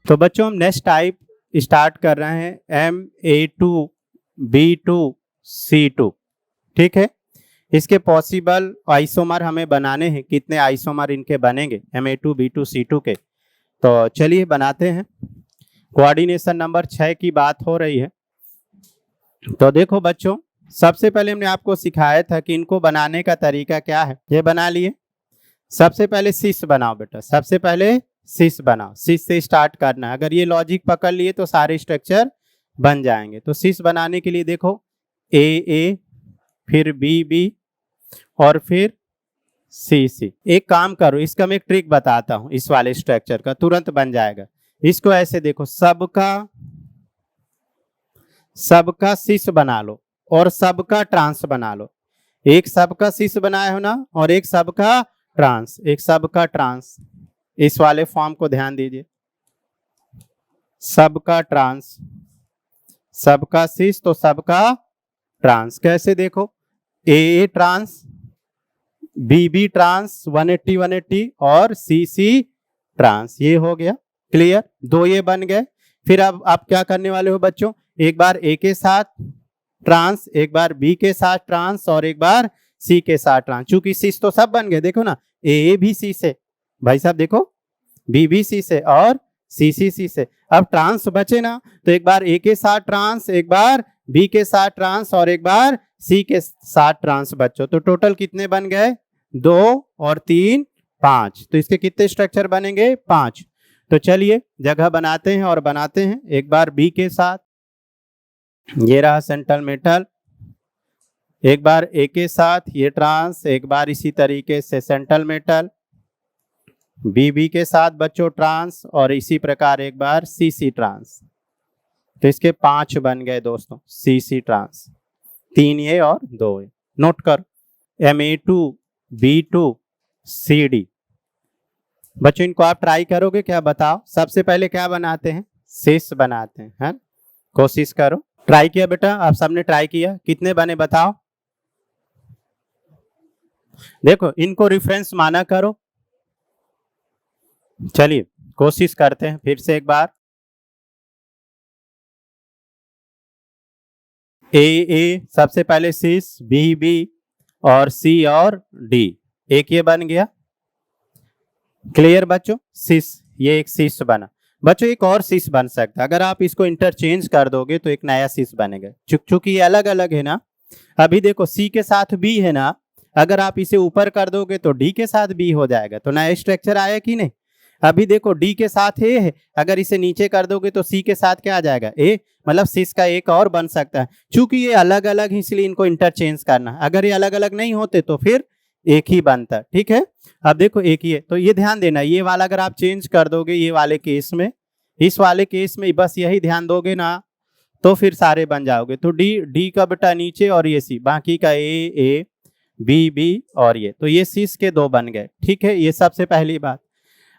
तो बच्चों हम नेक्स्ट टाइप स्टार्ट कर रहे हैं Ma2B2C2। ठीक है, इसके पॉसिबल आइसोमर हमें बनाने हैं। कितने आइसोमर इनके बनेंगे Ma2B2C2 के, तो चलिए बनाते हैं। कोऑर्डिनेशन नंबर 6 की बात हो रही है। तो देखो बच्चों, सबसे पहले हमने आपको सिखाया था कि इनको बनाने का तरीका क्या है। ये बना लिए। सबसे पहले सिस बनाओ बेटा, सबसे पहले सिस बनाओ। सिस से स्टार्ट करना है। अगर ये लॉजिक पकड़ लिए तो सारे स्ट्रक्चर बन जाएंगे। तो सिस बनाने के लिए देखो ए फिर बी और फिर सी। एक काम करो, इसका मैं एक ट्रिक बताता हूं। इस वाले स्ट्रक्चर का तुरंत बन जाएगा। इसको ऐसे देखो, सबका सिस बना लो और सबका ट्रांस बना लो। एक सबका सिस बनाए हो ना, और एक सबका ट्रांस। इस वाले फॉर्म को ध्यान दीजिए। सबका ट्रांस, सबका सिस तो सबका ट्रांस। कैसे देखो, ए ट्रांस, बी ट्रांस 180 और सी ट्रांस। ये हो गया क्लियर। दो ये बन गए। फिर अब आप क्या करने वाले हो बच्चों, एक बार ए के साथ ट्रांस, एक बार बी के साथ ट्रांस और एक बार सी के साथ ट्रांस। चूंकि सिस तो सब बन गए, देखो ना, ए भी सी से, भाई साहब देखो, बी भी सी से और सी से। अब ट्रांस बचे ना, तो एक बार ए के साथ ट्रांस, एक बार बी के साथ ट्रांस और एक बार सी के साथ ट्रांस बच्चों। तो टोटल कितने बन गए, 2 और 3 5। तो इसके कितने स्ट्रक्चर बनेंगे, 5। तो चलिए जगह बनाते हैं और बनाते हैं। एक बार बी के साथ, ये रहा सेंट्रल मेटल। एक बार ए के साथ ये ट्रांस, एक बार इसी तरीके से सेंट्रल मेटल। बी के साथ बच्चों ट्रांस और इसी प्रकार एक बार सी ट्रांस। तो इसके 5 बन गए दोस्तों, सी ट्रांस। 3 ये और 2 ये। नोट कर, Ma2B2CD। बच्चों इनको आप ट्राई करोगे क्या, बताओ। सबसे पहले क्या बनाते हैं, सिस बनाते हैं, है? कोशिश करो। ट्राई किया बेटा, आप सबने ट्राई किया, कितने बने बताओ। देखो इनको रेफरेंस माना करो। चलिए कोशिश करते हैं फिर से एक बार। ए सबसे पहले सिस, बी और सी और डी। एक ये बन गया क्लियर बच्चों, सिस। ये एक सिस बना। बच्चों एक और सिस बन सकता है। अगर आप इसको इंटरचेंज कर दोगे तो एक नया सिस बनेगा। चूंकि ये अलग अलग है ना। अभी देखो सी के साथ बी है ना, अगर आप इसे ऊपर कर दोगे तो डी के साथ बी हो जाएगा। तो नया स्ट्रक्चर आया कि नहीं। अभी देखो डी के साथ ए है, अगर इसे नीचे कर दोगे तो सी के साथ क्या आ जाएगा, ए। मतलब सिस का एक और बन सकता है। चूंकि ये अलग अलग है इसलिए इनको इंटरचेंज करना। अगर ये अलग अलग नहीं होते तो फिर एक ही बनता। ठीक है, अब देखो एक ही है, तो ये ध्यान देना, ये वाला अगर आप चेंज कर दोगे ये वाले केस में, इस वाले केस में बस यही ध्यान दोगे ना, तो फिर सारे बन जाओगे। तो डी का बेटा नीचे और ये सी, बाकी का ए बी और ये, तो ये सिस के 2 बन गए। ठीक है, ये सबसे पहली बात।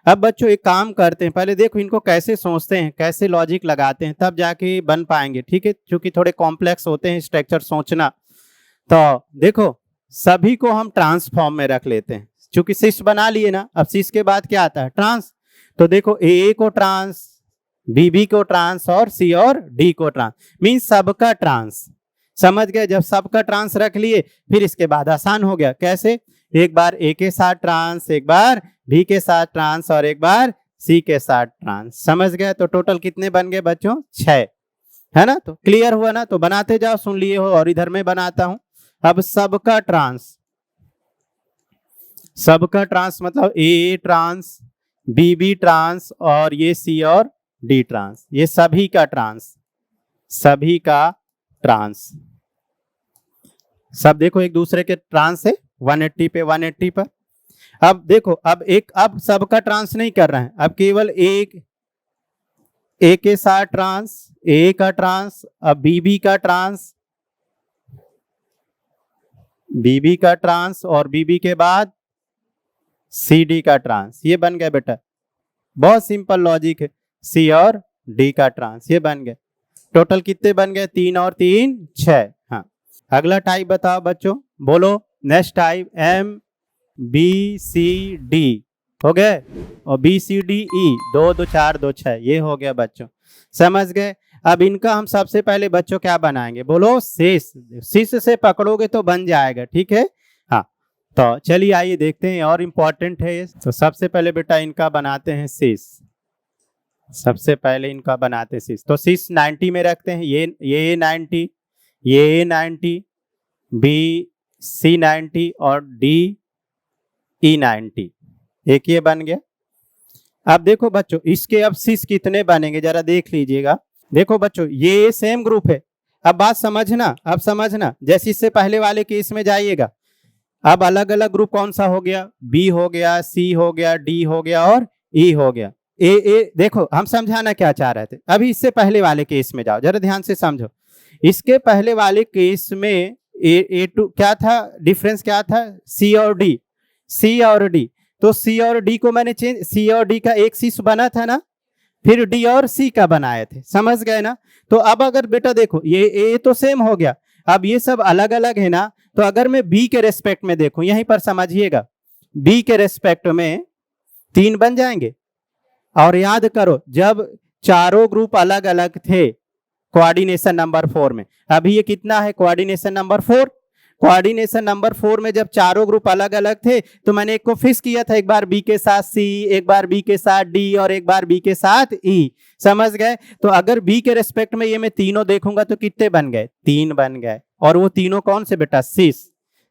अब बच्चों एक काम करते हैं, पहले देखो इनको कैसे सोचते हैं, कैसे लॉजिक लगाते हैं, तब जाके बन पाएंगे। ठीक है, क्योंकि थोड़े कॉम्प्लेक्स होते हैं स्ट्रक्चर सोचना। तो देखो सभी को हम ट्रांसफॉर्म में रख लेते हैं। चूंकि सिस बना लिए ना, अब सिस के बाद क्या आता है, ट्रांस। तो देखो ए को ट्रांस, बी को ट्रांस और सी और डी को ट्रांस, मीन सबका ट्रांस। समझ गए, जब सबका ट्रांस रख लिए फिर इसके बाद आसान हो गया। कैसे, एक बार ए के साथ ट्रांस, एक बार बी के साथ ट्रांस और एक बार सी के साथ ट्रांस। समझ गए। तो टोटल कितने बन गए बच्चों, 6, है ना। तो क्लियर हुआ ना, तो बनाते जाओ, सुन लिए हो, और इधर मैं बनाता हूं। अब सबका ट्रांस मतलब ए ट्रांस, बी ट्रांस और ये सी और डी ट्रांस। ये सभी का ट्रांस, सब देखो एक दूसरे के ट्रांस है 180 पे 180 पर। अब देखो, अब सबका ट्रांस नहीं कर रहे हैं, अब केवल एक ए के साथ ट्रांस, ए का ट्रांस, अब बी का ट्रांस, बी का ट्रांस और बी के बाद सी डी का ट्रांस। ये बन गया बेटा, बहुत सिंपल लॉजिक है। सी और डी का ट्रांस, ये बन गए। टोटल कितने बन गए, 3 और 3 6। हाँ, अगला टाइप बताओ बच्चों, बोलो। नेक्स्ट टाइप MBCD हो गए। और बी सी डी ई, 2 2 4 2 6, ये हो गया बच्चों। समझ गए? अब इनका हम सबसे पहले बच्चों क्या बनाएंगे, बोलो शेष। शेष से पकड़ोगे तो बन जाएगा, ठीक है। हाँ, तो चलिए आइए देखते हैं, और इम्पोर्टेंट है ये। तो सबसे पहले बेटा इनका बनाते हैं शेष। सबसे पहले इनका बनाते हैं शेष। तो शेष 90 में रखते हैं, ये 90, ये 90, बी सी 90 और डी ई 90, एक ये बन गया। अब देखो बच्चों इसके अब शेष कितने बनेंगे जरा देख लीजिएगा। देखो बच्चों ये सेम ग्रुप है। अब बात समझना, अब समझना, जैसे इससे पहले वाले केस में जाइएगा। अब अलग अलग ग्रुप कौन सा हो गया, बी हो गया, सी हो गया, डी हो गया और ई हो गया। ए देखो हम समझाना क्या चाह रहे थे। अभी इससे पहले वाले केस में जाओ, जरा ध्यान से समझो। इसके पहले वाले केस में ए टू क्या था, डिफरेंस क्या था, सी और डी, सी और डी। तो सी और डी को मैंने चेंज, सी और डी का एक शीश बना था ना, फिर डी और सी का बनाए थे, समझ गए ना। तो अब अगर बेटा देखो ये ए तो सेम हो गया, अब ये सब अलग अलग है ना। तो अगर मैं बी के रेस्पेक्ट में देखूं, यहीं पर समझिएगा, बी के रेस्पेक्ट में 3 बन जाएंगे। और याद करो जब चारों ग्रुप अलग अलग थे कोऑर्डिनेशन नंबर 4 में, अभी ये कितना है, कोऑर्डिनेशन नंबर 4। कोऑर्डिनेशन नंबर 4 में जब चारों ग्रुप अलग अलग थे तो मैंने एक को फिक्स किया था, एक बार बी के साथ सी, एक बार बी के साथ डी और एक बार बी के साथ ई, समझ गए। तो अगर बी के रेस्पेक्ट में ये मैं तीनों देखूंगा तो कितने बन गए, 3 बन गए। और वो तीनों कौन से बेटा, सिस।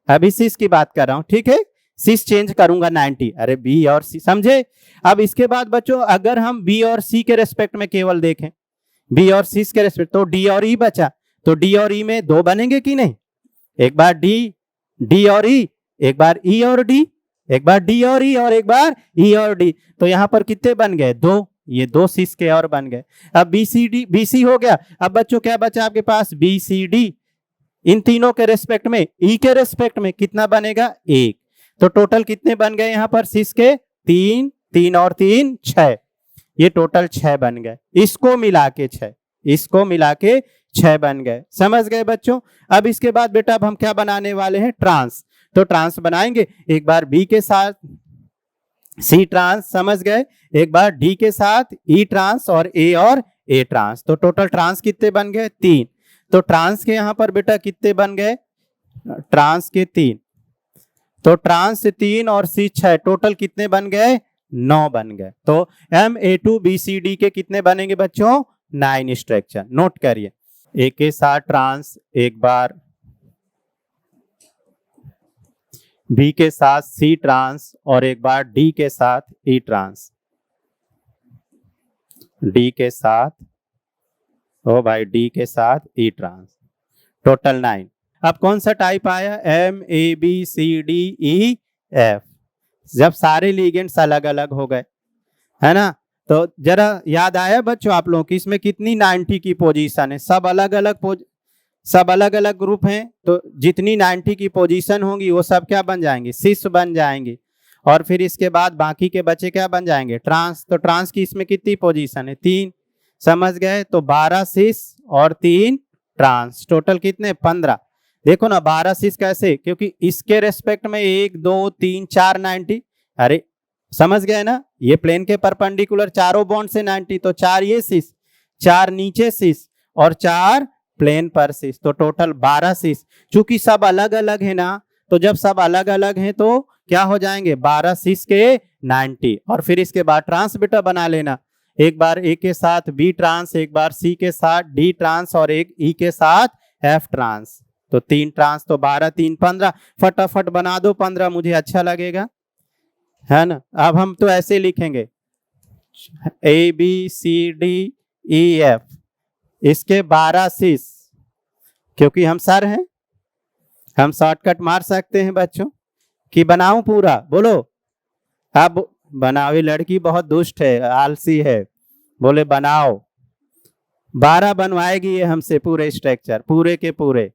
अभी सिस की बात कर रहा हूं, ठीक है। सिस चेंज करूंगा 90, अरे बी और सी, समझे। अब इसके बाद बच्चों अगर हम बी और सी के रेस्पेक्ट में केवल देखें, बी और सी के रेस्पेक्ट, तो डी और ई बचा। तो डी और ई में 2 बनेंगे कि नहीं, एक बार डी, डी और ई, एक बार ई और डी, एक बार डी और ई और एक बार ई और डी। तो यहां पर कितने बन गए, 2, ये 2 सी के और बन गए। अब B C D, B C हो गया। अब बच्चों क्या बचा आपके पास, बी सी डी। इन तीनों के रेस्पेक्ट में, ई के रेस्पेक्ट में कितना बनेगा, 1। तो टोटल कितने बन गए यहां पर सिस के, 3, 3 और 3 6, ये टोटल 6 बन गए। इसको मिला के 6, इसको मिला के 6 बन गए, समझ गए बच्चों। अब इसके बाद बेटा अब हम क्या बनाने वाले हैं, ट्रांस। तो ट्रांस बनाएंगे, एक बार बी के साथ सी ट्रांस, समझ गए, एक बार डी के साथ ई ट्रांस और ए ट्रांस। तो टोटल ट्रांस कितने बन गए, 3। तो ट्रांस के यहां पर बेटा कितने बन गए, ट्रांस के 3। तो ट्रांस 3 और सी 6, टोटल कितने बन गए, 9 बन गए। तो MA2BCD के कितने बनेंगे बच्चों, 9 स्ट्रक्चर। नोट करिए, ए के साथ ट्रांस, एक बार बी के साथ सी ट्रांस और एक बार डी के साथ ई ट्रांस, डी के साथ, ओ भाई डी के साथ ई ट्रांस, टोटल 9। अब कौन सा टाइप आया, MABCDEF, जब सारे लिगेंड्स अलग अलग हो गए, है ना। तो जरा याद आया बच्चों आप लोगों की इसमें कितनी 90 की पोजीशन है, सब अलग अलग ग्रुप हैं। तो जितनी 90 की पोजीशन होंगी वो सब क्या बन जाएंगे, सिस बन जाएंगे। और फिर इसके बाद बाकी के बच्चे क्या बन जाएंगे, ट्रांस। तो ट्रांस की इसमें कितनी पोजीशन है, 3, समझ गए। तो 12 सिस और 3 ट्रांस, टोटल कितने, 15। देखो ना 12 सिस कैसे, क्योंकि इसके रेस्पेक्ट में 1 2 3 4 90, अरे समझ गए ना, ये प्लेन के परपेंडिकुलर चारों बॉन्ड से 90, तो 4 ये सिस, 4 नीचे सिस और 4 प्लेन पर सिस, तो टोटल 12 सिस। चूंकि सब अलग अलग है ना, तो जब सब अलग अलग हैं तो क्या हो जाएंगे, 12 सिस के 90। और फिर इसके बाद ट्रांस बेटा बना लेना, एक बार ए के साथ बी ट्रांस, एक बार सी के साथ डी ट्रांस और एक ई के साथ एफ ट्रांस। तो 3 ट्रांस, तो 12 3 15, फटाफट बना दो 15, मुझे अच्छा लगेगा, है ना। अब हम तो ऐसे लिखेंगे ABCDEF, इसके 12 सिस, क्योंकि हम सर हैं, हम शॉर्टकट मार सकते हैं बच्चों। कि बनाऊं पूरा, बोलो। अब बनाओ, ये लड़की बहुत दुष्ट है, आलसी है, बोले बनाओ। 12 बनवाएगी ये हमसे पूरे स्ट्रक्चर, पूरे के पूरे।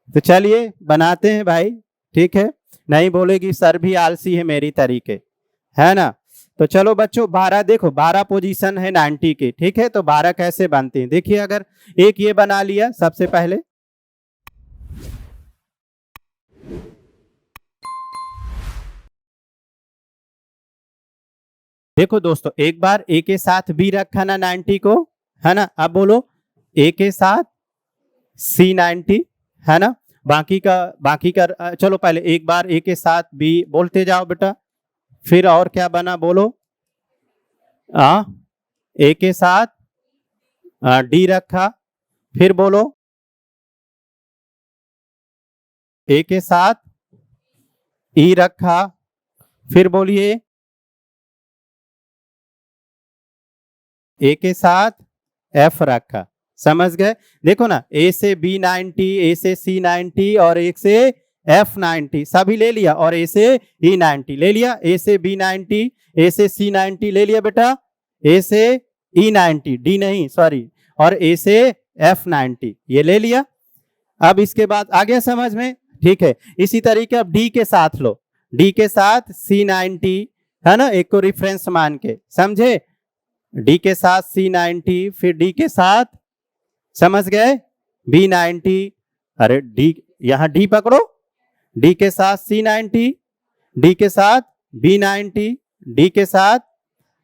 तो चलिए बनाते हैं भाई, ठीक है। नहीं बोलेगी सर भी आलसी है मेरी तरीके, है ना। तो चलो बच्चों 12, देखो 12 पोजीशन है 90 की, ठीक है। तो 12 कैसे बनती है, देखिए अगर एक ये बना लिया सबसे पहले, देखो दोस्तों, एक बार ए के साथ बी रखा ना 90 को, है ना। अब बोलो ए के साथ सी 90, है ना। बाकी का चलो पहले एक बार ए के साथ बी बोलते जाओ बेटा। फिर और क्या बना बोलो। ए के साथ डी रखा। फिर बोलो ए के साथ ई रखा। फिर बोलिए ए के साथ एफ रखा। समझ गए। देखो ना, ए से बी 90, ए से सी 90 और एक से एफ 90 सभी ले लिया, और ए से ई 90 ले लिया। ए से बी 90, ए से सी 90 ले लिया बेटा, ए से ई 90 डी नहीं सॉरी, और ए से एफ 90 ये ले लिया। अब इसके बाद आ गया समझ में, ठीक है। इसी तरीके अब डी के साथ लो, डी के साथ सी 90, है ना, एक को रिफरेंस मान के, समझे। डी के साथ सी 90, फिर डी के साथ, समझ गए, बी 90। अरे डी, यहां डी पकड़ो, डी के साथ सी 90, डी के साथ बी 90, डी के साथ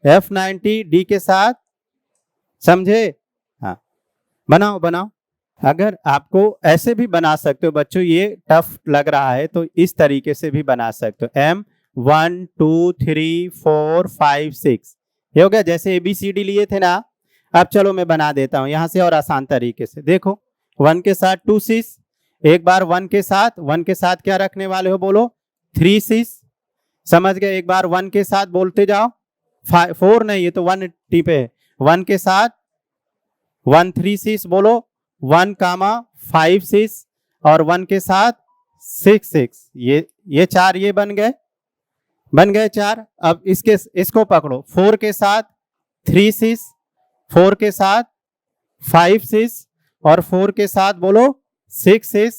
एफ 90, डी के साथ, समझे। हाँ, बनाओ बनाओ। अगर आपको ऐसे भी बना सकते हो बच्चों, ये टफ लग रहा है तो इस तरीके से भी बना सकते हो। एम 1 2 3 4 5 6 ये हो गया, जैसे ABCD लिए थे ना। अब चलो मैं बना देता हूं यहां से और आसान तरीके से। देखो 1 के साथ 2 6, एक बार 1 के साथ क्या रखने वाले हो बोलो 3 6, समझ गए। एक बार 1 के साथ बोलते जाओ 4 नहीं, ये तो 180 पे है। 1 के साथ 1 3 6 बोलो 1 कामा 5 6, और 1 के साथ 6 6, ये 4 ये बन गए 4। अब इसको पकड़ो, 4 के साथ 3 6, 4 के साथ 5 6, और 4 के साथ बोलो 6 6,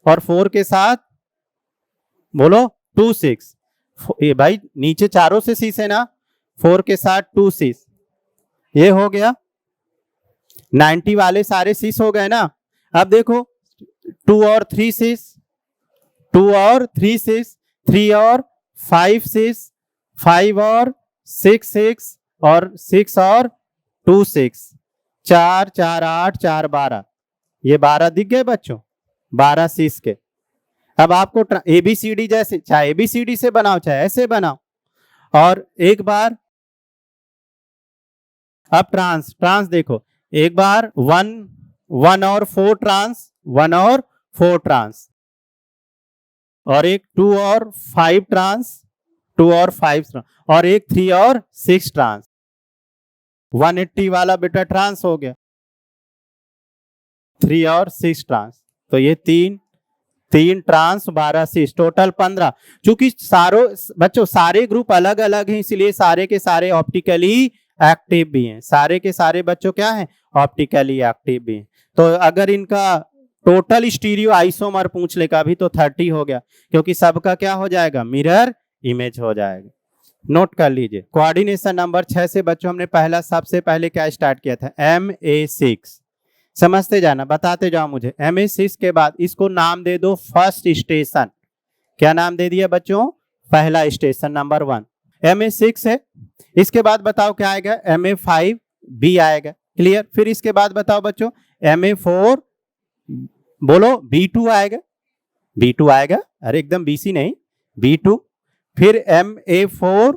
और 4 के साथ बोलो 2 6। ये भाई नीचे चारों से 6 है ना, 4 के साथ 2 6, ये हो गया। 90 वाले सारे 6 हो गए ना। अब देखो 2 और 3 6, 2 और 3 6, 3 और 5 6, 5 और 6 6, और 6 और 2 6, 4 4 8 4 12, ये 12 दिख गए बच्चों, 12 6 के। अब आपको ABCD जैसे, चाहे ABCD से बनाओ चाहे ऐसे बनाओ। और एक बार अब ट्रांस देखो, एक बार 1 और 4 ट्रांस, 1 और 4 ट्रांस, और एक 2 और 5 ट्रांस, 2 और 5 ट्रांस, और एक 3 और 6 ट्रांस। 180 वाला बेटा ट्रांस हो गया, 3 और 6 ट्रांस, तो ये 3 ट्रांस 12 6, टोटल 15। चूंकि बच्चों सारे ग्रुप अलग अलग हैं, इसलिए सारे के सारे ऑप्टिकली एक्टिव भी हैं। सारे के सारे बच्चों क्या हैं, ऑप्टिकली एक्टिव भी हैं। तो अगर इनका टोटल स्टीरियो आइसोमर पूछ ले कभी तो 30 हो गया, क्योंकि सबका क्या हो जाएगा, मिरर इमेज हो जाएगा। नोट कर लीजिए। कोऑर्डिनेशन नंबर 6 से बच्चों हमने सबसे पहले क्या स्टार्ट किया था, MA6। समझते जाना, बताते जाओ मुझे। MA6 के बाद इसको नाम दे दो फर्स्ट स्टेशन। क्या नाम दे दिया बच्चों, पहला स्टेशन नंबर 1। MA6 है, इसके बाद बताओ क्या आएगा, MA5B आएगा। क्लियर। फिर इसके बाद बताओ बच्चों MA4 बोलो B2 आएगा, B2 आएगा, अरे एकदम BC नहीं, B2। फिर MA4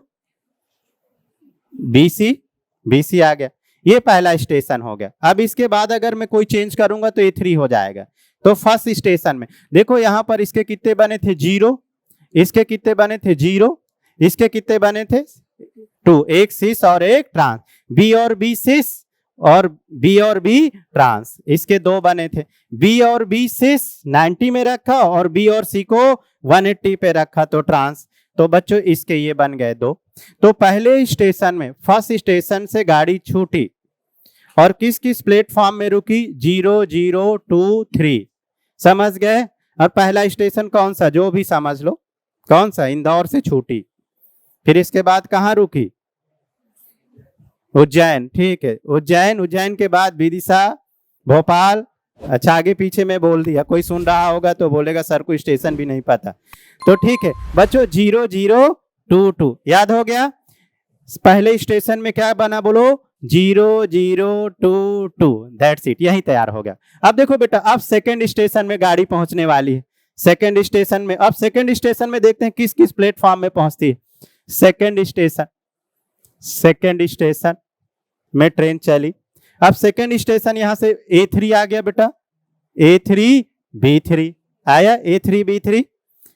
BC आ गया, ये पहला स्टेशन हो गया। अब इसके बाद अगर मैं कोई चेंज करूंगा तो A3 हो जाएगा। तो फर्स्ट स्टेशन में देखो यहां पर इसके कितने बने थे 0, इसके कितने बने थे 0, इसके कितने बने थे 2, एक सिस और एक ट्रांस, B और B सिस और B और B ट्रांस, इसके 2 बने थे। B और B सिस 90 में रखा और B और C को 180 पे रखा तो ट्रांस। तो बच्चों इसके ये बन गए 2। तो पहले स्टेशन में फर्स्ट स्टेशन से गाड़ी छूटी और किस किस प्लेटफॉर्म में रुकी, 0 0 2 3। समझ गए। और पहला स्टेशन कौन सा, जो भी समझ लो कौन सा, इंदौर से छूटी। फिर इसके बाद कहाँ रुकी, उज्जैन। ठीक है, उज्जैन के बाद विदिशा, भोपाल। अच्छा आगे पीछे में बोल दिया, कोई सुन रहा होगा तो बोलेगा सर को स्टेशन भी नहीं पता। तो ठीक है बच्चों 0 0 2 2 याद हो गया। पहले स्टेशन में क्या बना बोलो 0022, दैट्स इट, यही तैयार हो गया। अब देखो बेटा, अब सेकंड स्टेशन में गाड़ी पहुंचने वाली है। सेकंड स्टेशन में, अब सेकंड स्टेशन में देखते हैं किस किस प्लेटफॉर्म में पहुंचती है। सेकंड स्टेशन में ट्रेन चली। अब सेकंड स्टेशन यहां से A3 आ गया बेटा, A3 B3 आया, A3 B3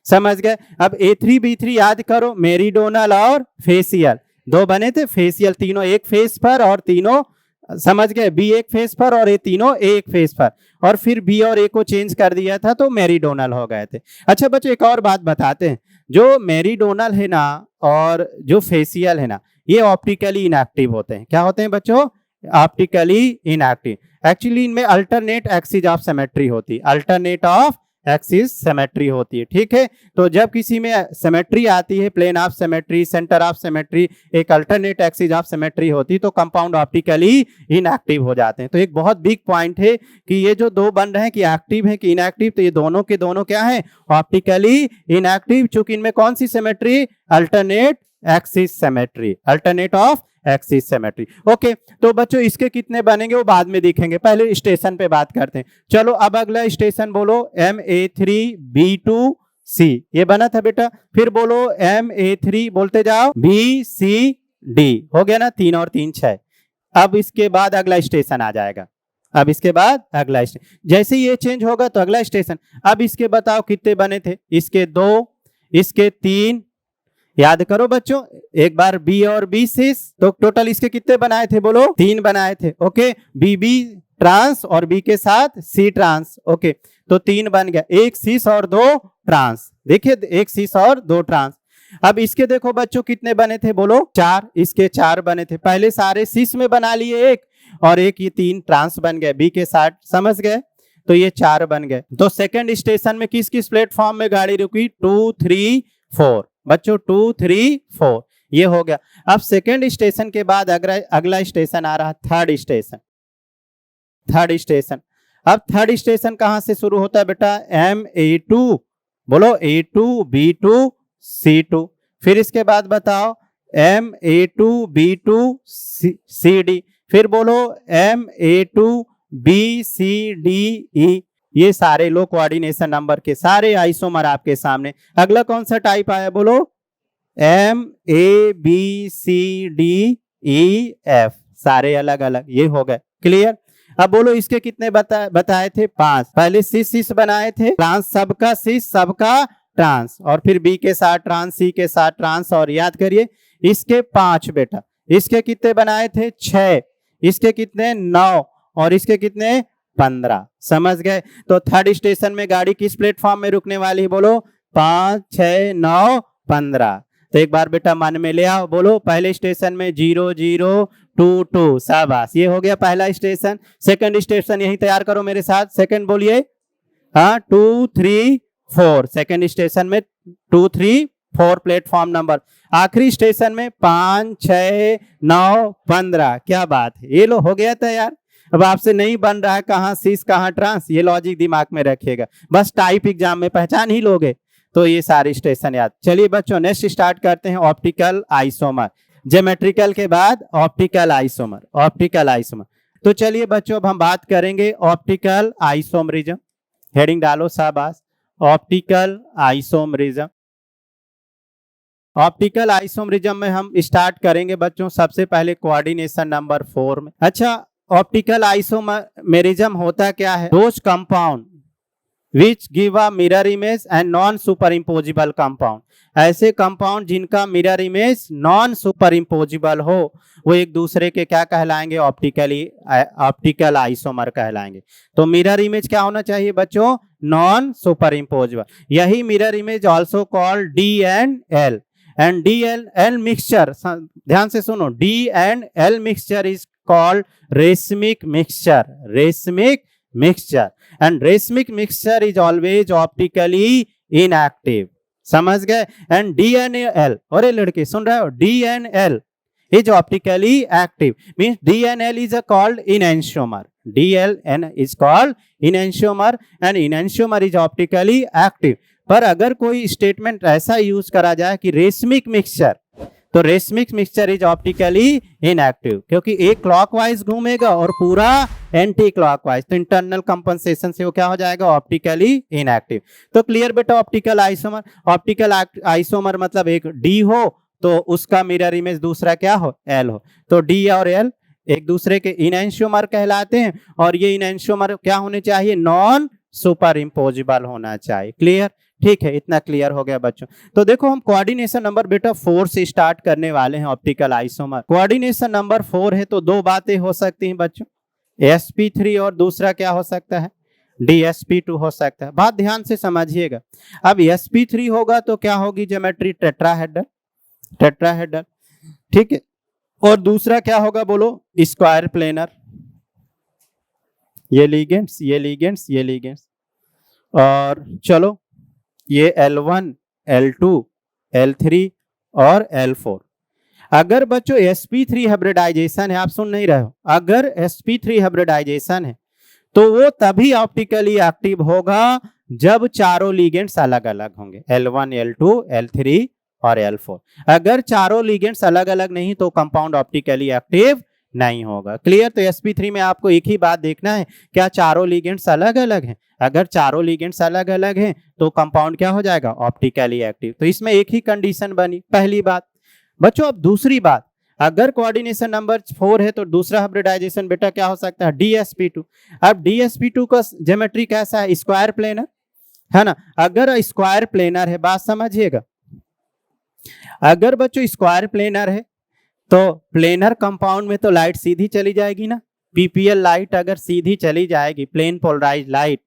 समझ गए। अब A3 B3 याद करो, मेरीडोनल और फेसियल दो बने थे, फेसियल तीनों एक फेस पर और तीनों समझ गए, बी एक फेस पर और ये तीनों एक फेस पर, और फिर बी और ए को चेंज कर दिया था तो मेरीडोनल हो गए थे। अच्छा बच्चों, एक और बात बताते हैं, जो मेरीडोनल है ना और जो फेसियल है ना, ये ऑप्टिकली इनएक्टिव होते हैं। क्या होते हैं बच्चों? Optically inactive. एक्चुअली इनमें अल्टरनेट एक्सिस ऑफ सिमेट्री होती है, अल्टरनेट ऑफ एक्सिस सिमेट्री होती है, ठीक है। तो जब किसी में सिमेट्री आती है, plane of symmetry, centre of symmetry, एक अल्टरनेट एक्सिस ऑफ सिमेट्री होती है, तो कंपाउंड ऑप्टिकली इनएक्टिव हो जाते हैं। तो एक बहुत बिग पॉइंट है कि ये जो दो बन रहे हैं कि एक्टिव है कि इनएक्टिव, तो ये दोनों के दोनों क्या है? Optically inactive. चूंकि इनमें कौन सी symmetry? Alternate axis symmetry, alternate of axis symmetry. Okay, तो बच्चों इसके कितने बनेंगे वो बाद में देखेंगे, पहले स्टेशन पे बात करते हैं। चलो अब अगला स्टेशन बोलो MA3B2C, ये बना था बेटा। फिर बोलो MA3, बोलते जाओ BCD, हो गया ना, 3 और 3 6। अब इसके बाद अगला स्टेशन आ जाएगा, अब इसके बाद अगला स्टेशन, जैसे ये चेंज होगा तो अगला स्टेशन। अब इसके बताओ कितने बने थे? इसके 2, इसके 3, याद करो बच्चों एक बार, बी और बी सिस, तो टोटल इसके कितने बनाए थे बोलो? 3 बनाए थे। ओके, बी ट्रांस और बी के साथ सी ट्रांस। ओके, तो 3 बन गया, 1 सिस और 2 ट्रांस। देखिए 1 सिस और 2 ट्रांस। अब इसके देखो बच्चों कितने बने थे बोलो? 4, इसके 4 बने थे। पहले सारे सिस में बना लिए एक, और एक ये 3 ट्रांस बन गए बी के साथ, समझ गए? तो ये 4 बन गए। तो सेकंड स्टेशन में किस किस प्लेटफॉर्म में गाड़ी रुकी? 2 3 4 बच्चों, 2 3 4, ये हो गया। अब सेकंड स्टेशन के बाद अगला स्टेशन आ रहा, थर्ड स्टेशन। थर्ड स्टेशन, अब थर्ड स्टेशन कहां से शुरू होता है बेटा? MA2, बोलो A2 B2 C2। फिर इसके बाद बताओ MA2 B2 CD। फिर बोलो MA2 BCDE। ये सारे लो कोऑर्डिनेशन नंबर के सारे आइसोमर आपके सामने। अगला कौन सा टाइप आया बोलो? MABCDEF, सारे अलग अलग, ये हो गए। क्लियर? अब बोलो इसके कितने बताए थे? 5। पहले सिस बनाए थे, ट्रांस सबका सिस सबका ट्रांस, और फिर बी के साथ ट्रांस, सी के साथ ट्रांस, और याद करिए इसके 5 बेटा। इसके कितने बनाए थे? 6। इसके कितने? 9, और इसके कितने? 15। समझ गए? तो थर्ड स्टेशन में गाड़ी किस प्लेटफॉर्म में रुकने वाली है बोलो? 5 6 9 15। तो एक बार बेटा मन में ले आओ, बोलो पहले स्टेशन में 0022, शाबाश, ये हो गया पहला स्टेशन। सेकंड स्टेशन यही तैयार करो मेरे साथ, सेकंड बोलिए। हाँ, 2 3 4, सेकंड स्टेशन में 2 3 4 प्लेटफॉर्म नंबर। आखिरी स्टेशन में 5 6 9 15। क्या बात है, ये लो हो गया तैयार। अब आपसे नहीं बन रहा है कहाँ सिस कहाँ ट्रांस, ये लॉजिक दिमाग में रखिएगा, बस टाइप एग्जाम में पहचान ही लोगे तो ये सारे स्टेशन याद। चलिए बच्चों नेक्स्ट स्टार्ट करते हैं, ऑप्टिकल आइसोमर। ज्योमेट्रिकल के बाद ऑप्टिकल आइसोमर, ऑप्टिकल आइसोमर। तो चलिए बच्चों अब हम बात करेंगे ऑप्टिकल आइसोमरिज्म। हेडिंग डालो, शाबाश, ऑप्टिकल आइसोमरिज्म। ऑप्टिकल आइसोमरिज्म में हम स्टार्ट करेंगे बच्चों सबसे पहले कोऑर्डिनेशन नंबर 4 में। अच्छा, ऑप्टिकल आइसोमेरिज्म होता क्या है? Those compound which give a mirror image and non super imposable compound, ऐसे कंपाउंड जिनका mirror image non super imposable हो वो एक दूसरे के क्या कहलाएंगे? ऑप्टिकल आइसोमर कहलाएंगे। तो मिरर इमेज क्या होना चाहिए बच्चों? Non super impossible. यही mirror image also called D&L, and D&L mixture, ध्यान से सुनो, D&L mixture is called racemic mixture, racemic mixture, and racemic mixture is always optically inactive, समझ गए? and D&L, अरे लड़के सुन रहे हो, D&L is optically active, means D&L is called enantiomer, D&L is called enantiomer and enantiomer is optically active। पर अगर कोई statement ऐसा यूज करा जाए कि रेशमिक मिक्सचर, तो racemic mixture is optically inactive, क्योंकि एक क्लॉकवाइज घूमेगा और पूरा एंटी क्लॉकवाइज, तो इंटरनल कंपनसेशन से वो क्या हो जाएगा, ऑप्टिकली इनएक्टिव। तो क्लियर बेटा, ऑप्टिकल आइसोमर, ऑप्टिकल आइसोमर मतलब एक डी हो तो उसका मिरर इमेज दूसरा क्या हो, एल हो, तो डी और एल एक दूसरे के इनएंशियोमर कहलाते हैं, और ये इनएंशियोमर क्या होने चाहिए, नॉन सुपर इम्पोजिबल होना चाहिए। क्लियर, ठीक है, इतना क्लियर हो गया बच्चों। तो देखो हम कोऑर्डिनेशन नंबर बेटा 4 से स्टार्ट करने वाले हैं ऑप्टिकल आइसोमर। कोऑर्डिनेशन नंबर 4 है तो दो बातें हो सकती हैं बच्चों, sp3 और दूसरा क्या हो सकता है, dsp2 हो सकता है। बात ध्यान से समझिएगा। अब sp3 होगा तो क्या होगी ज्योमेट्री, टेट्राहेड्रल, टेट्राहेड्रल, ठीक है। और दूसरा क्या होगा बोलो, स्क्वायर प्लेनर, ये लिगेंड्स, ये लिगेंड्स, ये लिगेंड्स, और चलो ये L1, L2, L3 और L4। अगर बच्चों sp3 हाइब्रिडाइजेशन है, आप सुन नहीं रहे हो, अगर sp3 हाइब्रिडाइजेशन है तो वो तभी ऑप्टिकली एक्टिव होगा जब चारों लिगेंड्स अलग अलग होंगे, L1, L2, L3 और L4। अगर चारों लिगेंड्स अलग अलग नहीं तो कंपाउंड ऑप्टिकली एक्टिव नहीं होगा। क्लियर, तो sp3 में आपको एक ही बात देखना है, क्या चारों लिगेंड्स अलग अलग हैं, अगर चारों लिगेंड्स अलग अलग हैं तो कंपाउंड क्या हो जाएगा, ऑप्टिकली एक्टिव। तो इसमें एक ही कंडीशन बनी, पहली बात बच्चों। अब दूसरी बात, अगर कोऑर्डिनेशन नंबर 4 है तो दूसरा हाइब्रिडाइजेशन बेटा क्या हो सकता है, dsp2। अब dsp2 का ज्योमेट्री कैसा है, स्क्वायर प्लेनर है ना। अगर स्क्वायर प्लेनर है, बात समझिएगा, अगर बच्चों स्क्वायर प्लेनर है तो प्लेनर कंपाउंड में तो लाइट सीधी चली जाएगी ना, पीपीएल लाइट अगर सीधी चली जाएगी, प्लेन पोलराइज लाइट,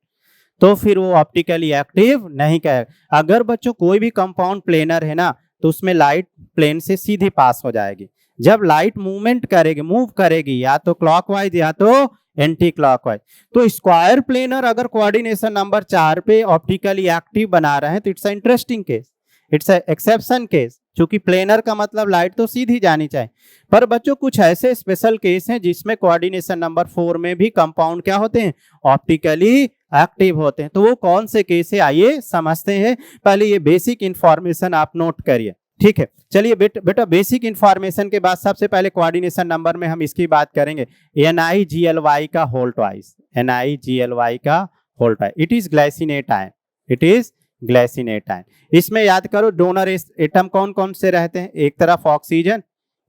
तो फिर वो ऑप्टिकली एक्टिव नहीं कहेगा। अगर बच्चों कोई भी कंपाउंड प्लेनर है ना तो उसमें लाइट प्लेन से सीधी पास हो जाएगी। जब लाइट मूवमेंट करेगी, मूव करेगी या तो क्लॉकवाइज या तो एंटी क्लॉकवाइज, तो स्क्वायर प्लेनर अगर कोऑर्डिनेशन नंबर 4 पे ऑप्टिकली एक्टिव बना रहे हैं तो it's interesting case, it's exception case, क्योंकि प्लेनर का मतलब लाइट तो सीधी जानी चाहिए। पर बच्चों कुछ ऐसे स्पेशल केस हैं जिसमें कोऑर्डिनेशन नंबर 4 में भी कंपाउंड क्या होते हैं, ऑप्टिकली एक्टिव होते हैं। तो वो कौन से केस है आइए समझते हैं। पहले ये बेसिक इंफॉर्मेशन आप नोट करिए, ठीक है। चलिए बेटा बेसिक इंफॉर्मेशन के बाद सबसे पहले कोऑर्डिनेशन नंबर में हम इसकी बात करेंगे, NiGly का होल ट्वाइस, NiGly का whole twice, it is glycinate ion, it is glycinate ion. इसमें याद करो डोनर एटम कौन कौन से रहते हैं, एक तरफ ऑक्सीजन,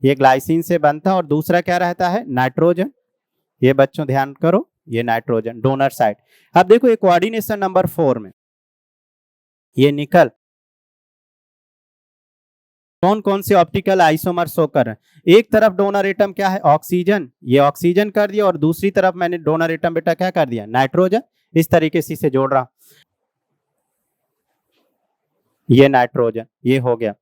ये ग्लाइसिन से बनता है, और दूसरा क्या रहता है, नाइट्रोजन, ये बच्चों ध्यान करो, ये नाइट्रोजन डोनर साइड। अब देखो ये कोऑर्डिनेशन नंबर 4 में ये निकल कौन कौन से ऑप्टिकल आइसोमर शो कर रहे हैं। एक तरफ डोनर एटम क्या है, ऑक्सीजन, ये ऑक्सीजन कर दिया, और दूसरी तरफ मैंने डोनर एटम बेटा क्या कर दिया, नाइट्रोजन। इस तरीके से इसे जोड़ रहा हूं, ये नाइट्रोजन, ये हो गया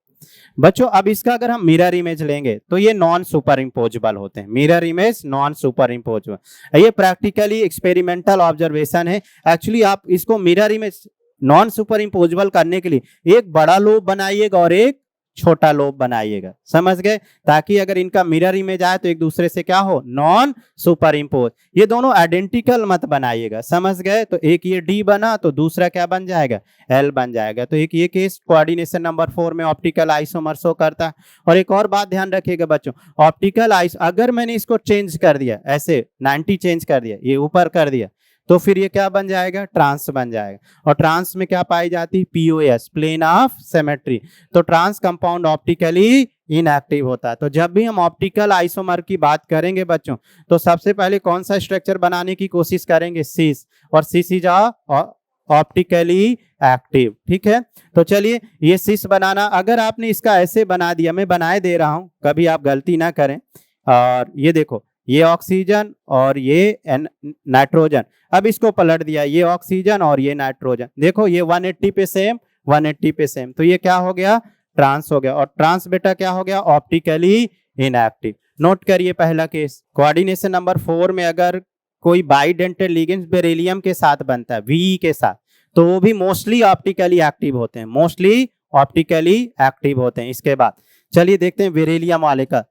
बच्चों। अब इसका अगर हम मिरर इमेज लेंगे तो ये नॉन सुपर इम्पोजेबल होते हैं, mirror image non super imposable. ये प्रैक्टिकली एक्सपेरिमेंटल ऑब्जर्वेशन है। एक्चुअली आप इसको mirror image non super imposable करने के लिए एक बड़ा लोब बनाइएगा और एक छोटा लोब बनाइएगा, समझ गए, ताकि अगर इनका मिरर इमेज आए तो एक दूसरे से क्या हो, नॉन सुपर इम्पोज। ये दोनों आइडेंटिकल मत बनाइएगा, समझ गए। तो एक ये डी बना तो दूसरा क्या बन जाएगा, एल बन जाएगा। तो एक ये केस कोऑर्डिनेशन नंबर 4 में ऑप्टिकल आइसोमर शो करता है। और एक और बात ध्यान रखिएगा बच्चों, ऑप्टिकल आइस अगर मैंने इसको चेंज कर दिया, ऐसे 90 चेंज कर दिया, ये ऊपर कर दिया, तो फिर ये क्या बन जाएगा, ट्रांस बन जाएगा। और ट्रांस में क्या पाई जाती है, पीओएस, प्लेन ऑफ सिमेट्री। तो ट्रांस कंपाउंड ऑप्टिकली इनएक्टिव होता है। तो जब भी हम ऑप्टिकल आइसोमर की बात करेंगे बच्चों, तो सबसे पहले कौन सा स्ट्रक्चर बनाने की कोशिश करेंगे, सिस, और सिस इज ऑप्टिकली एक्टिव, ठीक है। तो चलिए ये सिस बनाना, अगर आपने इसका ऐसे बना दिया, मैं बनाए दे रहा हूं, कभी आप गलती ना करें। और ये देखो, ये ऑक्सीजन और ये नाइट्रोजन, अब इसको पलट दिया, ये ऑक्सीजन और ये नाइट्रोजन, देखो ये 180 पे सेम, 180 पे सेम, तो ये क्या हो गया, ट्रांस हो गया। और ट्रांस बेटा क्या हो गया, ऑप्टिकली इनएक्टिव। नोट करिए पहला केस, कोऑर्डिनेशन नंबर 4 में अगर कोई बाइडेंटेड लिगेंड्स बेरिलियम के साथ बनता है, वी के साथ, तो वो भी मोस्टली ऑप्टिकली एक्टिव होते हैं, मोस्टली ऑप्टिकली एक्टिव होते हैं। इसके बाद चलिए देखते हैं बेरिलियम वाले का,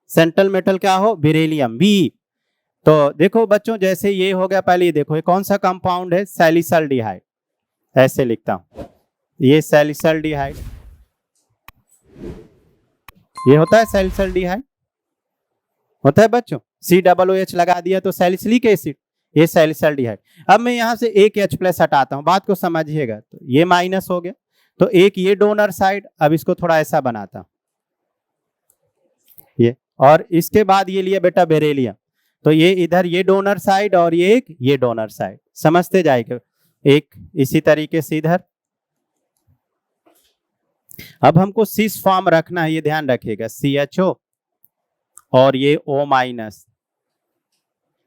सेंट्रल मेटल क्या हो, बेरिलियम, बी। तो देखो बच्चों, जैसे ये हो गया, पहले ये देखो ये कौन सा कंपाउंड है, सैलिसल्डिहाइड, ऐसे लिखता हूं, ये सैलिसल्डिहाइड, ये होता है सैलिसिल्डिहाइड, होता है बच्चों। COOH लगा दिया तो सैलिसिलिक एसिड, ये सैलिसिल्डिहाइड। अब मैं यहाँ से एक H+ हटाता हूँ, बात को समझिएगा। तो ये माइनस हो गया, तो एक ये डोनर साइड, अब इसको थोड़ा ऐसा बनाता हूं ये, और इसके बाद ये लिया बेटा बेरिलियम, तो ये इधर ये डोनर साइड और ये एक ये डोनर साइड, समझते जाएगा। एक इसी तरीके से इधर। अब हमको सिस फॉर्म रखना है, ये ध्यान रखिएगा, CHO और ये O-,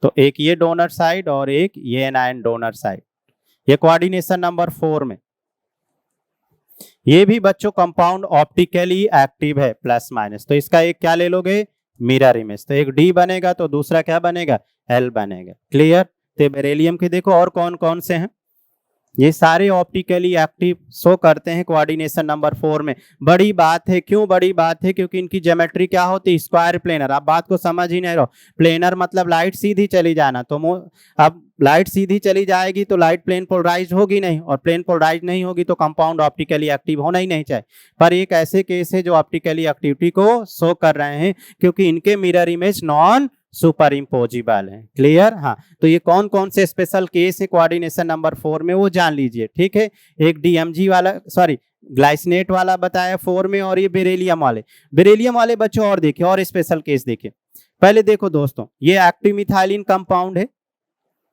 तो एक ये डोनर साइड और एक ये एनायन डोनर साइड। ये कोऑर्डिनेशन नंबर 4 में। ये भी बच्चों कंपाउंड ऑप्टिकली एक्टिव है +- तो इसका एक क्या ले लोगे, मिरर इमेज। तो एक D बनेगा तो दूसरा क्या बनेगा, L बनेगा। क्लियर। तो बेरिलियम के देखो और कौन कौन से हैं, ये सारे ऑप्टिकली एक्टिव शो करते हैं कोऑर्डिनेशन नंबर 4 में। बड़ी बात है, क्यों बड़ी बात है, क्योंकि इनकी ज्योमेट्री क्या होती है, स्क्वायर प्लेनर। आप बात को समझ ही नहीं रहो, प्लेनर मतलब लाइट सीधी चली जाना। तो अब लाइट सीधी चली जाएगी तो लाइट प्लेन पोलराइज होगी नहीं, और प्लेन पोलराइज नहीं होगी तो कंपाउंड ऑप्टिकली एक्टिव होना ही नहीं चाहिए। पर एक ऐसे केस है जो ऑप्टिकली एक्टिविटी को शो कर रहे हैं, क्योंकि इनके mirror image non super imposable है। क्लियर। हाँ, तो ये कौन कौन से स्पेशल केस है कोऑर्डिनेशन नंबर 4 में, वो जान लीजिए। ठीक है, एक DMG वाला, सॉरी ग्लाइसिनेट वाला बताया 4 में, और ये बेरिलियम वाले बच्चों और देखिए, और स्पेशल केस देखिए। पहले देखो दोस्तों, ये एक्टिव मिथाइलिन कंपाउंड है,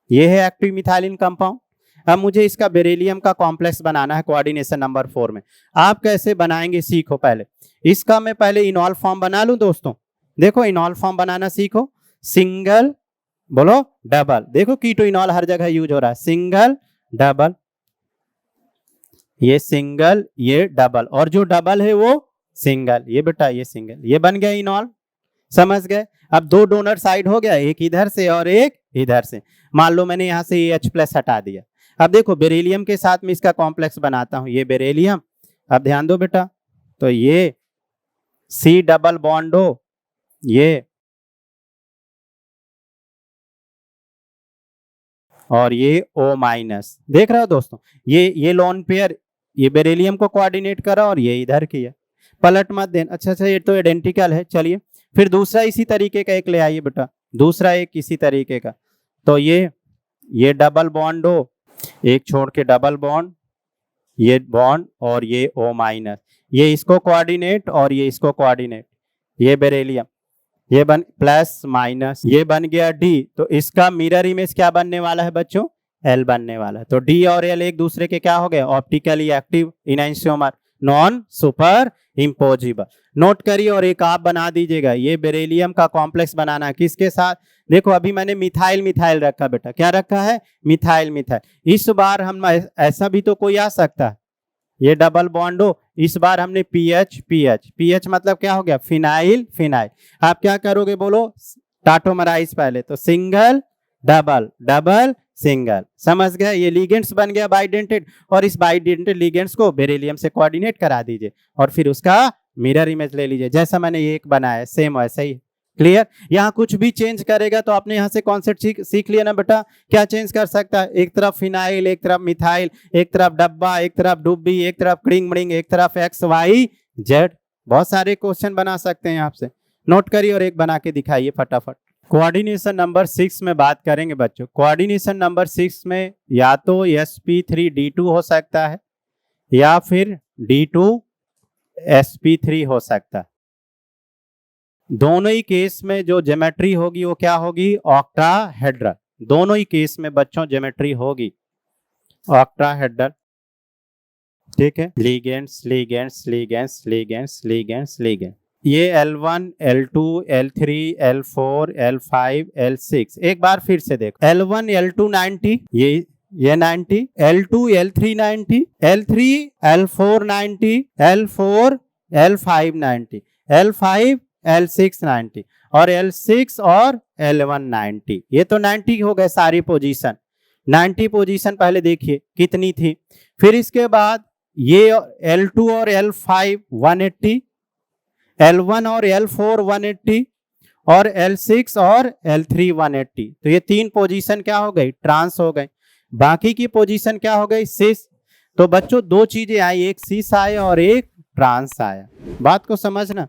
ये है एक्टिव मिथाइलिन कंपाउंड। अब मुझे इसका बेरिलियम का कॉम्प्लेक्स बनाना है कोऑर्डिनेशन नंबर 4 में। आप कैसे बनाएंगे सीखो। पहले इसका मैं पहले इनॉल फॉर्म बना लूं दोस्तों। देखो इनॉल फॉर्म बनाना सीखो। सिंगल, बोलो डबल, देखो कीटोइनॉल हर जगह यूज हो रहा है, सिंगल डबल, ये सिंगल ये डबल, और जो डबल है वो सिंगल, ये बेटा ये सिंगल, ये बन गया इनॉल। समझ गए। अब दो डोनर साइड हो गया, एक इधर से और एक इधर से। मान लो मैंने यहां से ये H+ हटा दिया। अब देखो बेरिलियम के साथ में इसका कॉम्प्लेक्स बनाता हूं, ये बेरिलियम। अब ध्यान दो बेटा, तो ये C डबल बॉन्ड हो, ये और ये O-। देख रहे हो दोस्तों, ये लोन पेयर ये बेरिलियम को कोऑर्डिनेट करा और ये इधर किया, पलट मत देना। अच्छा, ये तो आइडेंटिकल है। चलिए फिर दूसरा इसी तरीके का एक ले आइए बेटा, दूसरा एक इसी तरीके का। तो ये डबल बॉन्ड हो, एक छोड़ के डबल बॉन्ड, ये बॉन्ड और ये O-, ये इसको कोऑर्डिनेट और ये इसको कोऑर्डिनेट, ये बेरिलियम, ये बन +- ये बन गया D। तो इसका मिरर इमेज क्या बनने वाला है बच्चों, L बनने वाला है। तो D और L एक दूसरे के क्या हो गए, optically active enantiomer, non super impossible. Note करिए और एक आप बना दीजिएगा। ये बेरिलियम का कॉम्प्लेक्स बनाना है किसके साथ, देखो अभी मैंने मिथाइल रखा बेटा, क्या रखा है, मिथाइल। इस बार हम ऐसा भी तो कोई आ सकता है, ये डबल बॉन्ड हो, इस बार हमने पीएच मतलब क्या हो गया, फिनाइल। आप क्या करोगे बोलो, टाटोमराइज पहले, तो सिंगल डबल सिंगल। समझ गए, ये लिगेंड्स बन गया बाइडेंटेड, और इस बाइडेंटेड लिगेंड्स को बेरिलियम से कोऑर्डिनेट करा दीजिए और फिर उसका मिरर इमेज ले लीजिए, जैसा मैंने ये एक बनाया सेम वैसा ही। क्लियर। यहाँ कुछ भी चेंज करेगा तो आपने यहाँ से कॉन्सेप्ट सीख लिया ना बेटा, क्या चेंज कर सकता है, एक तरफ फिनाइल, एक तरफ मिथाइल, एक तरफ डब्बा, एक तरफ डुब्बी, एक तरफ क्रिंग, एक तरफ XYZ। बहुत सारे क्वेश्चन बना सकते हैं आपसे। नोट करिए और एक बना के दिखाइए फटाफट। कोऑर्डिनेशन नंबर 6 में बात करेंगे बच्चों। कोऑर्डिनेशन नंबर 6 में या तो sp3d2 हो सकता है या फिर D2sp3 हो सकता है। दोनों ही केस में जो ज्योमेट्री होगी वो क्या होगी, ऑक्टाहेड्रल। दोनों ही केस में बच्चों ज्योमेट्री होगी ऑक्टाहेड्रल। ठीक है, लिगेंड्स ये L1 L2 L3 L4 L5 L6। एक बार फिर से देखो, L1 L2 90, ये 90, L2 L3 90, L3 L4 90, L4 L5 90, L5 L6 90 और L6 और L1 90। ये तो 90 हो गए सारी पोजीशन। 90 पोजीशन पहले देखिए कितनी थी। फिर इसके बाद ये L2 और L5 180, L1 और L4 180 और L6 और L3 180। तो ये तीन पोजीशन क्या हो गई, ट्रांस हो गई। बाकी की पोजीशन क्या हो गई, सिस। तो बच्चों दो चीजें आई, एक सिस आया और एक ट्रांस आया। बात को समझना।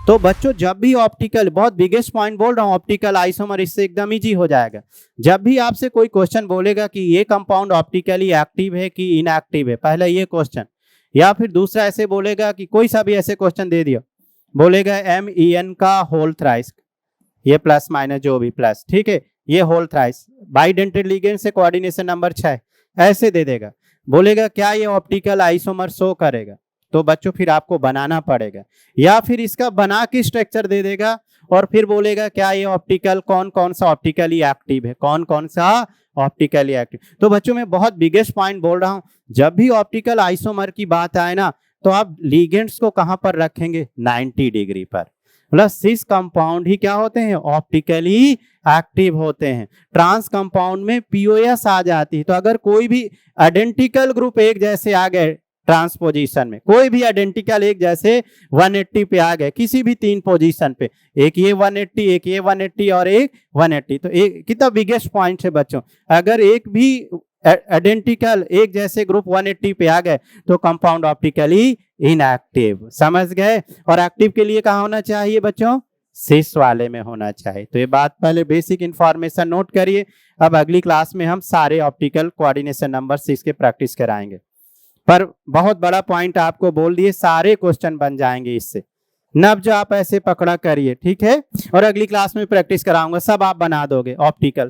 तो बच्चों जब भी ऑप्टिकल, बहुत बिगेस्ट पॉइंट बोल रहा हूँ, ऑप्टिकल आइसोमर, इससे एकदम इजी हो जाएगा। जब भी आपसे कोई क्वेश्चन बोलेगा कि ये कंपाउंड ऑप्टिकली एक्टिव है कि इनएक्टिव है, पहले ये क्वेश्चन, या फिर दूसरा ऐसे बोलेगा कि कोई सा भी ऐसे क्वेश्चन दे दिया, बोलेगा MEN का होल थ्राइस, ये प्लस माइनस जो भी प्लस, ठीक है, ये होल थ्राइस बाइडेंटेड लिगेंड से कोऑर्डिनेशन नंबर 6 ऐसे दे देगा, बोलेगा क्या ये ऑप्टिकल आइसोमर शो करेगा, तो बच्चों फिर आपको बनाना पड़ेगा, या फिर इसका बना के स्ट्रक्चर दे देगा और फिर बोलेगा क्या ये ऑप्टिकल, कौन कौन सा ऑप्टिकली एक्टिव है, कौन कौन सा ऑप्टिकली एक्टिव। तो बच्चों मैं बहुत बिगेस्ट पॉइंट बोल रहा हूं, जब भी ऑप्टिकल आइसोमर की बात आए ना, तो आप लिगेंड्स को कहां पर रखेंगे, 90 डिग्री पर। प्लस सिस कंपाउंड ही क्या होते हैं, ऑप्टिकली एक्टिव होते हैं। ट्रांस कंपाउंड में POS आ जाती है, तो अगर कोई भी आइडेंटिकल ग्रुप एक जैसे आ गए ट्रांसपोजिशन में, कोई भी आइडेंटिकल एक जैसे 180 पे आ गए किसी भी 3 पोजीशन पे, एक ये 180, एक ये 180 और एक 180, तो एक कितना बिगेस्ट पॉइंट है बच्चों, अगर एक भी आइडेंटिकल एक जैसे ग्रुप 180 पे आ गए तो कंपाउंड ऑप्टिकली इनएक्टिव, समझ गए। और एक्टिव के लिए कहाँ होना चाहिए बच्चों, सिस वाले में होना चाहिए। तो ये बात पहले बेसिक इंफॉर्मेशन नोट करिए। अब अगली क्लास में हम सारे ऑप्टिकल कोऑर्डिनेशन नंबर 6 के प्रैक्टिस कराएंगे, पर बहुत बड़ा पॉइंट आपको बोल दिए, सारे क्वेश्चन बन जाएंगे इससे। नब्ज आप ऐसे पकड़ा करिए, ठीक है, और अगली क्लास में प्रैक्टिस कराऊंगा, सब आप बना दोगे ऑप्टिकल।